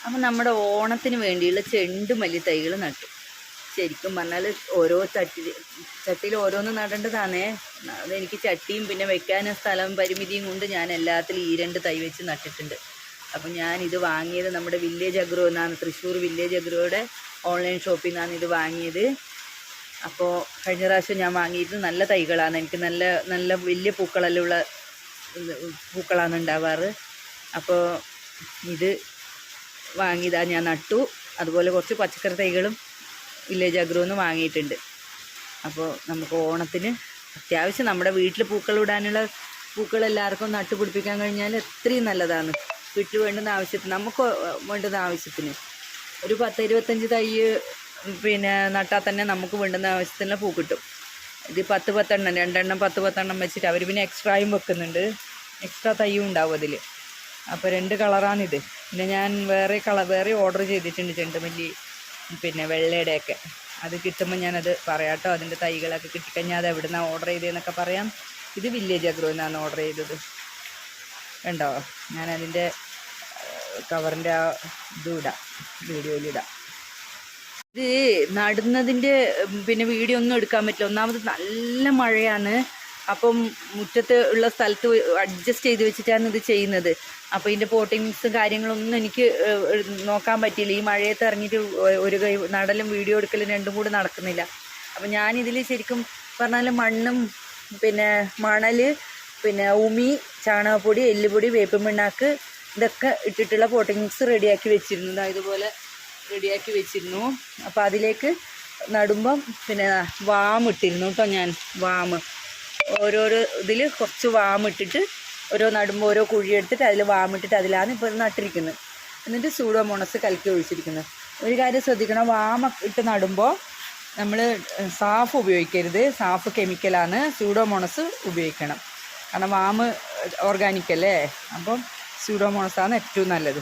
അപ്പം നമ്മുടെ ഓണത്തിന് വേണ്ടിയുള്ള ചെണ്ടുമല്ലി തൈകൾ നട്ടു. ശരിക്കും പറഞ്ഞാൽ ഓരോ ചട്ടിയിൽ ഓരോന്ന് നടേണ്ടതാണേ. അതെനിക്ക് ചട്ടിയും പിന്നെ വെക്കാൻ സ്ഥലം പരിമിതിയും കൊണ്ട് ഞാൻ എല്ലാത്തിലും ഈ 2 തൈ വെച്ച് നട്ടിട്ടുണ്ട്. അപ്പം ഞാനിത് വാങ്ങിയത് നമ്മുടെ വില്ലേജ് അഗ്രോ എന്നാണ്, തൃശ്ശൂർ വില്ലേജ് അഗ്രോയുടെ ഓൺലൈൻ ഷോപ്പിൽ നിന്നാണ് ഇത് വാങ്ങിയത്. അപ്പോൾ കഴിഞ്ഞ പ്രാവശ്യം ഞാൻ വാങ്ങിയിട്ട് നല്ല തൈകളാണ്. എനിക്ക് നല്ല നല്ല വലിയ പൂക്കളെല്ലാം ഉള്ള പൂക്കളാണ് ഉണ്ടാവാറ്. അപ്പോൾ ഇത് വാങ്ങിയതാണ്, ഞാൻ നട്ടു. അതുപോലെ കുറച്ച് പച്ചക്കറി തൈകളും വില്ലേജ് അഗ്രോന്ന് വാങ്ങിയിട്ടുണ്ട്. അപ്പോൾ നമുക്ക് ഓണത്തിന് അത്യാവശ്യം നമ്മുടെ വീട്ടിൽ പൂക്കളിടാനുള്ള പൂക്കൾ എല്ലാവർക്കും നട്ടുപിടിപ്പിക്കാൻ കഴിഞ്ഞാൽ എത്രയും നല്ലതാണ്. വീട്ടിൽ വേണ്ടുന്ന ആവശ്യത്തിന്, നമുക്ക് വേണ്ടുന്ന ആവശ്യത്തിന് ഒരു 10-25 തൈ പിന്നെ നട്ടാൽ തന്നെ നമുക്ക് വേണ്ടുന്ന ആവശ്യത്തിനുള്ള പൂ കിട്ടും. ഇത് 10-10 എണ്ണം 2 എണ്ണം 10-10 എണ്ണം വെച്ചിട്ട് അവർ പിന്നെ എക്സ്ട്രായും വെക്കുന്നുണ്ട്. എക്സ്ട്രാ തൈയും ഉണ്ടാവും അതിൽ. അപ്പോൾ 2 കളറാണിത്. പിന്നെ ഞാൻ വേറെ ഓർഡർ ചെയ്തിട്ടുണ്ട് ചെണ്ടുമല്ലി, പിന്നെ വെള്ളയുടെയൊക്കെ. അത് കിട്ടുമ്പോൾ ഞാനത് പറയാം കേട്ടോ. അതിൻ്റെ തൈകളൊക്കെ കിട്ടിക്കഴിഞ്ഞാൽ അത് എവിടെ നിന്നാണ് ഓർഡർ ചെയ്തതെന്നൊക്കെ പറയാം. ഇത് വില്ലേജ് അഗ്രോയിൽ നിന്നാണ് ഓർഡർ ചെയ്തത്. കണ്ടോ, ഞാനതിൻ്റെ കവറിൻ്റെ ആ ഇടാം, വീഡിയോയിലിടാം. ഇത് നടുന്നതിൻ്റെ പിന്നെ വീഡിയോ ഒന്നും എടുക്കാൻ പറ്റില്ല. ഒന്നാമത് നല്ല മഴയാണ്. അപ്പം മുറ്റത്ത് ഉള്ള സ്ഥലത്ത് അഡ്ജസ്റ്റ് ചെയ്ത് വെച്ചിട്ടാണ് ഇത് ചെയ്യുന്നത്. അപ്പോൾ ഇതിൻ്റെ പോട്ടിങ്സും കാര്യങ്ങളൊന്നും എനിക്ക് നോക്കാൻ പറ്റിയില്ല. ഈ മഴയത്ത് ഇറങ്ങിയിട്ട് ഒരു കൈ നടലും വീഡിയോ എടുക്കലും രണ്ടും കൂടെ നടക്കുന്നില്ല. അപ്പം ഞാനിതിൽ ശരിക്കും പറഞ്ഞാൽ മണ്ണും പിന്നെ മണൽ, പിന്നെ ഉമി, ചാണകപ്പൊടി, എല്ലുപൊടി, വേപ്പിൻ പിണ്ണാക്ക് ഇതൊക്കെ ഇട്ടിട്ടുള്ള പോട്ടിങ്സ് റെഡിയാക്കി വെച്ചിരുന്നു. ഇതുപോലെ റെഡിയാക്കി വെച്ചിരുന്നു. അപ്പോൾ അതിലേക്ക് നടുമ്പം പിന്നെ വാമിട്ടിരുന്നു കേട്ടോ. ഞാൻ ഓരോരോ ഇതിൽ കുറച്ച് വാമിട്ടിട്ട് ഓരോ നടുമ്പോൾ ഓരോ കുഴിയെടുത്തിട്ട് അതിൽ വാമിട്ടിട്ട് അതിലാണ് ഇപ്പോൾ നട്ടിരിക്കുന്നത്. എന്നിട്ട് സൂഡോമോണസ് കലക്കി ഒഴിച്ചിരിക്കുന്നത്. ഒരു കാര്യം ശ്രദ്ധിക്കണം, വാമ ഇട്ട് നടുമ്പോൾ നമ്മൾ സാഫ് ഉപയോഗിക്കരുത്. സാഫ് കെമിക്കലാണ്. സൂഡോമോണസ് ഉപയോഗിക്കണം. കാരണം വാമ് ഓർഗാനിക്കല്ലേ. അപ്പം സൂഡോമോണസാണ് ഏറ്റവും നല്ലത്.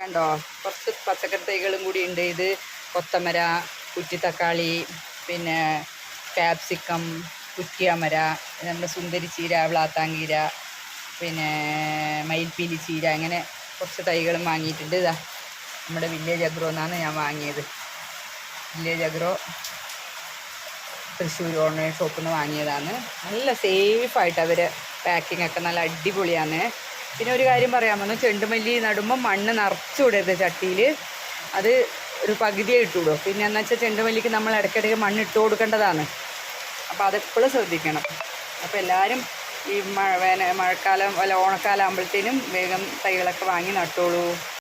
കണ്ടോ, കുറച്ച് പച്ചക്കറി തൈകളും കൂടി ഉണ്ട്. ഇത് കൊത്തമര, കുറ്റിത്തക്കാളി, പിന്നെ ക്യാപ്സിക്കം, കുറ്റിയമര, നമ്മുടെ സുന്ദരി ചീര, വ്ളാത്താങ്കീര, പിന്നെ മയിൽപ്പീലി ചീര, അങ്ങനെ കുറച്ച് തൈകളും വാങ്ങിയിട്ടുണ്ട്. ഇതാ നമ്മുടെ വില്ലേജ് അഗ്രോ എന്നാണ് ഞാൻ വാങ്ങിയത്. വില്ലേജ് അഗ്രോ തൃശ്ശൂർ ഓൺലൈൻ ഷോപ്പിൽ നിന്ന് വാങ്ങിയതാണ്. നല്ല സേഫായിട്ട് അവർ പാക്കിംഗ് ഒക്കെ നല്ല അടിപൊളിയാണ്. പിന്നെ ഒരു കാര്യം പറയാൻ വന്നു, ചെണ്ടുമല്ലി നടുമ്പോൾ മണ്ണ് നിറച്ചുവിടരുത് ചട്ടിയിൽ. അത് ഒരു പകുതിയേ ഇട്ടുവിടും. പിന്നെ എന്ന് വെച്ചാൽ ചെണ്ടുമല്ലിക്ക് നമ്മൾ ഇടയ്ക്കിടയ്ക്ക് മണ്ണ് ഇട്ട് കൊടുക്കേണ്ടതാണ്. അപ്പോൾ അതെപ്പോഴും ശ്രദ്ധിക്കണം. അപ്പോൾ എല്ലാവരും ഈ മഴക്കാലം അല്ല ഓണക്കാലം ആകുമ്പോഴത്തേനും വേഗം തൈകളൊക്കെ വാങ്ങി നട്ടോളൂ.